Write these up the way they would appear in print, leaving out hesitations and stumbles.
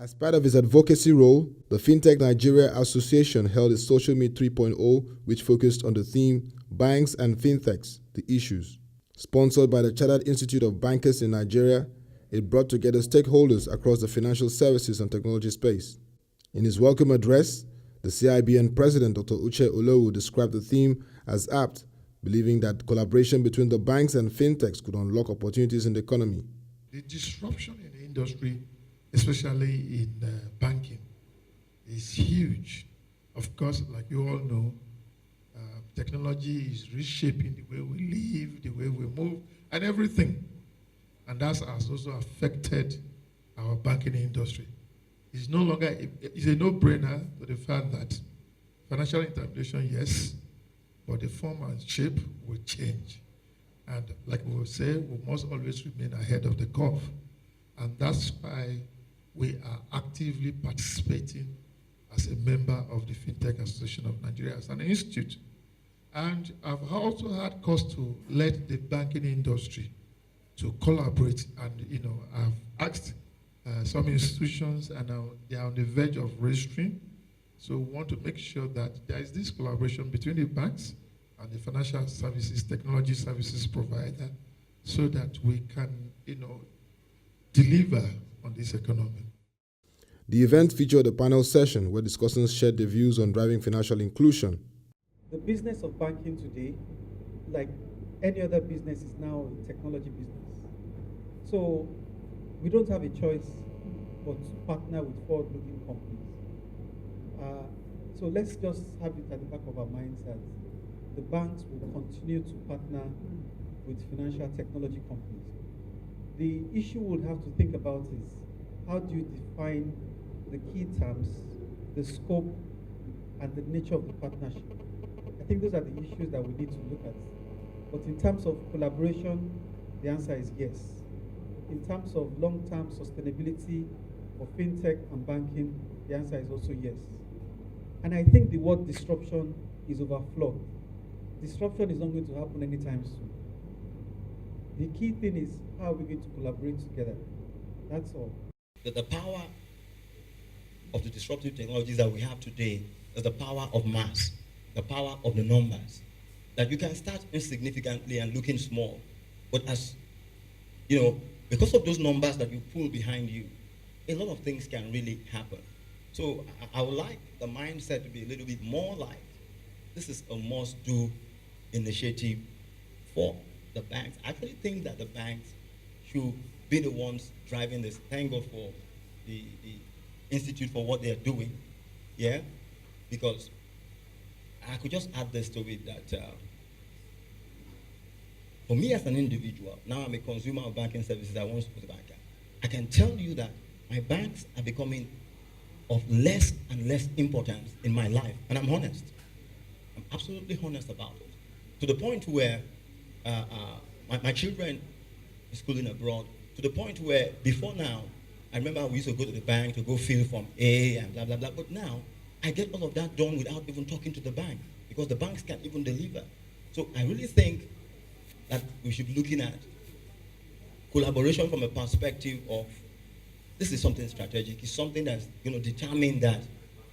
As part of its advocacy role, the FintechNGR Association held its Social Meet 3.0, which focused on the theme Banks and Fintechs, the Issues. Sponsored by the Chartered Institute of Bankers in Nigeria, it brought together stakeholders across the financial services and technology space. In his welcome address, the CIBN President, Dr. Uche Olowu, described the theme as apt, believing that collaboration between the banks and fintechs could unlock opportunities in the economy. The disruption in the industry, especially in banking, is huge. Of course, like you all know, technology is reshaping the way we live, the way we move, and everything. And that has also affected our banking industry. It's no longer, it's a no-brainer to the fact that financial intermediation, yes, but the form and shape will change. And like we will say, we must always remain ahead of the curve. And that's why we are actively participating as a member of the FinTech Association of Nigeria as an institute. And I've also had cause to let the banking industry to collaborate, and I've asked some institutions, and they are on the verge of registering. So we want to make sure that there is this collaboration between the banks and the financial services, technology services provider, so that we can, deliver on this economy. The event featured a panel session where discussants shared their views on driving financial inclusion. The business of banking today, like any other business, is now a technology business. So we don't have a choice but to partner with forward-looking companies. So let's just have it at the back of our minds that the banks will continue to partner with financial technology companies. The issue we'll have to think about is how do you define the key terms, the scope, and the nature of the partnership. I think those are the issues that we need to look at. But in terms of collaboration, the answer is yes. In terms of long-term sustainability for fintech and banking, the answer is also yes. And I think the word disruption is overflowed. Disruption is not going to happen anytime soon. The key thing is how are we going to collaborate together? That's all. The power of the disruptive technologies that we have today is the power of mass, the power of the numbers. That you can start insignificantly and looking small, but as because of those numbers that you pull behind you, a lot of things can really happen. So I would like the mindset to be a little bit more like, this is a must-do initiative for the banks. I actually think that the banks should be the ones driving this. Thank God for the Institute for what they're doing, yeah? Because I could just add this to it that for me as an individual, now I'm a consumer of banking services, I want to put a banker. I can tell you that my banks are becoming of less and less importance in my life, and I'm honest. I'm absolutely honest about it. To the point where my children are schooling abroad, to the point where before now, I remember we used to go to the bank to go fill Form A and blah, blah, blah, but now I get all of that done without even talking to the bank because the banks can't even deliver. So I really think that we should be looking at collaboration from a perspective of this is something strategic. It's something that's going to determine that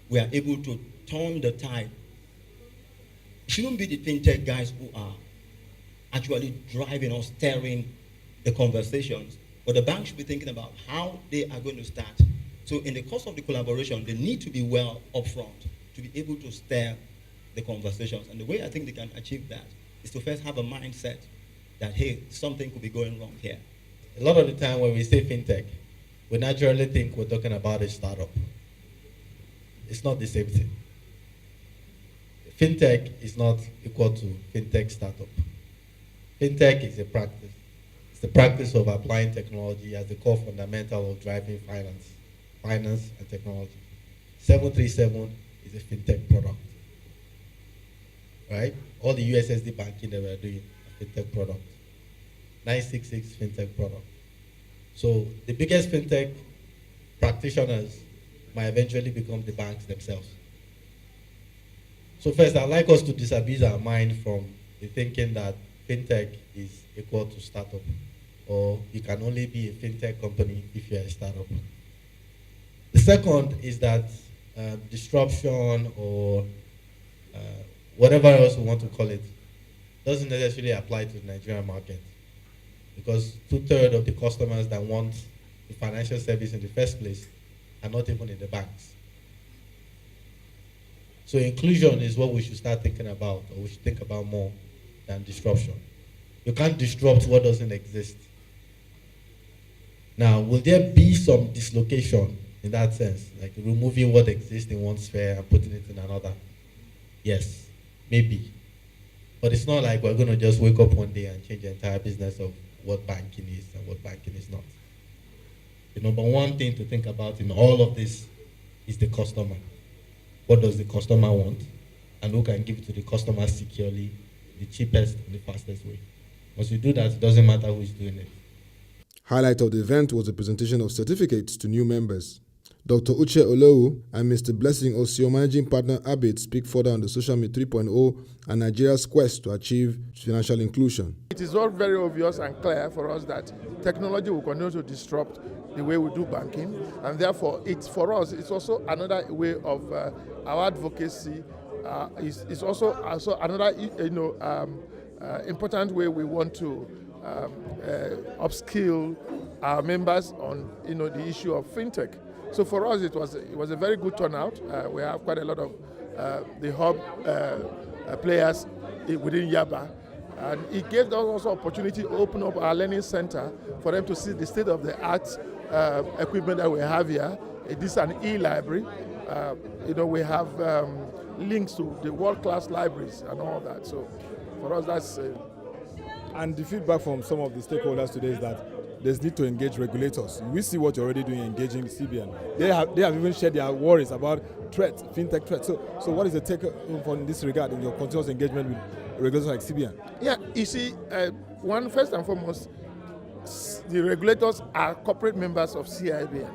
we are able to turn the tide. It shouldn't be the fintech guys who are actually driving or steering the conversations, but the bank should be thinking about how they are going to start. So in the course of the collaboration, they need to be well upfront to be able to steer the conversations. And the way I think they can achieve that is to first have a mindset that, hey, something could be going wrong here. A lot of the time when we say fintech, we naturally think we're talking about a startup. It's not the same thing. Fintech is not equal to fintech startup. Fintech is a practice. It's the practice of applying technology as the core fundamental of driving finance and technology. 737 is a fintech product, right? All the USSD banking that we're doing, a fintech product. 966 fintech product. So the biggest fintech practitioners might eventually become the banks themselves. So first, I'd like us to disabuse our mind from the thinking that fintech is equal to startup, or you can only be a fintech company if you're a startup. The second is that disruption or whatever else we want to call it doesn't necessarily apply to the Nigerian market, because 2/3 of the customers that want the financial service in the first place are not even in the banks. So inclusion is what we should start thinking about, or we should think about more than disruption. You can't disrupt what doesn't exist. Now, will there be some dislocation in that sense, like removing what exists in one sphere and putting it in another? Yes, maybe. But it's not like we're going to just wake up one day and change the entire business of what banking is and what banking is not. The number one thing to think about in all of this is the customer. What does the customer want? And who can give it to the customer securely, the cheapest and the fastest way? Once you do that, it doesn't matter who is doing it. Highlight of the event was the presentation of certificates to new members. Dr. Uche Olowu and Mr. Blessing Osio, Managing Partner Abid, speak further on the Social Media 3.0 and Nigeria's quest to achieve financial inclusion. It is all very obvious and clear for us that technology will continue to disrupt the way we do banking, and therefore, for us, it's also another way of our advocacy. Is also another important way we want to upskill our members on the issue of fintech. So for us, it was a very good turnout. We have quite a lot of the hub players within Yaba, and it gave us also opportunity to open up our learning center for them to see the state-of-the-art equipment that we have here. This is an e-library. We have links to the world-class libraries and all that. So for us, that's. And the feedback from some of the stakeholders today is that there's need to engage regulators. We see what you're already doing, engaging the CBN. They have even shared their worries about threats, fintech threats. So what is the take in this regard in your continuous engagement with regulators like CBN? Yeah, you see, first and foremost, the regulators are corporate members of CIBN.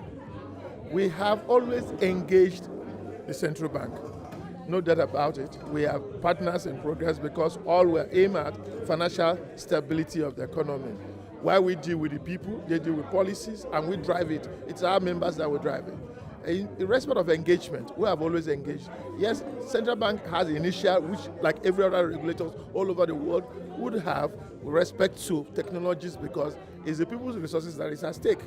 We have always engaged the central bank. No doubt about it. We are partners in progress because all we're aimed at financial stability of the economy. While we deal with the people, they deal with policies, and we drive it. It's our members that will drive it. In respect of engagement, we have always engaged. Yes, central bank has initial, which like every other regulators all over the world would have with respect to technologies, because it's the people's resources that is at stake.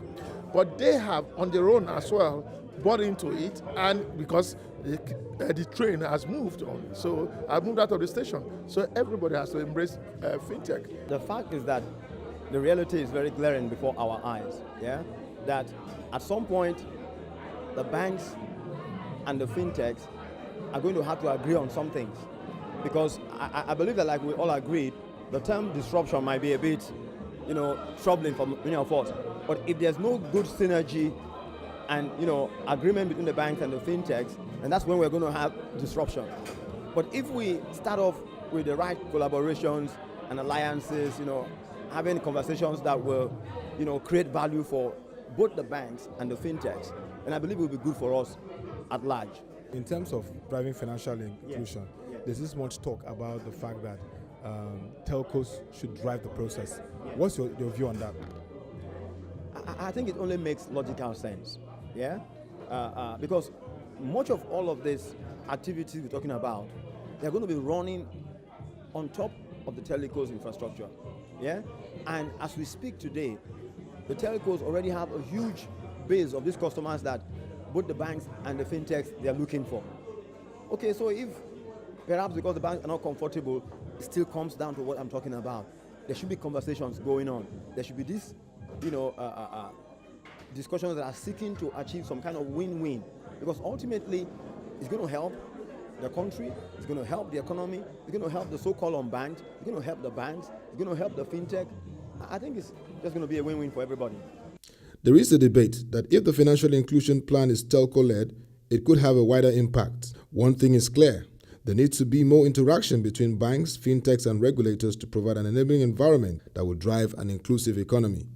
But they have on their own as well bought into it, and because the train has moved on. So I've moved out of the station. So everybody has to embrace fintech. The fact is that the reality is very glaring before our eyes, yeah? That at some point, the banks and the fintechs are going to have to agree on some things. Because I believe that, like we all agreed, the term disruption might be a bit, troubling for many of us. But if there's no good synergy and, agreement between the banks and the fintechs, and that's when we're going to have disruption. But if we start off with the right collaborations and alliances, having conversations that will, create value for both the banks and the fintechs, and I believe it will be good for us at large. In terms of driving financial inclusion, there's this much talk about the fact that telcos should drive the process. What's your view on that? I think it only makes logical sense, because much of all of this activity we're talking about, they're going to be running on top of the telcos infrastructure, And as we speak today, the telcos already have a huge base of these customers that both the banks and the fintechs they're looking for. Okay, so if perhaps because the banks are not comfortable, it still comes down to what I'm talking about. There should be conversations going on. There should be this, discussions that are seeking to achieve some kind of win-win, because ultimately it's going to help the country, it's going to help the economy, it's going to help the so-called unbanked, it's going to help the banks, it's going to help the fintech. I think it's just going to be a win-win for everybody. There is a debate that if the financial inclusion plan is telco-led, it could have a wider impact. One thing is clear: there needs to be more interaction between banks, fintechs, and regulators to provide an enabling environment that will drive an inclusive economy.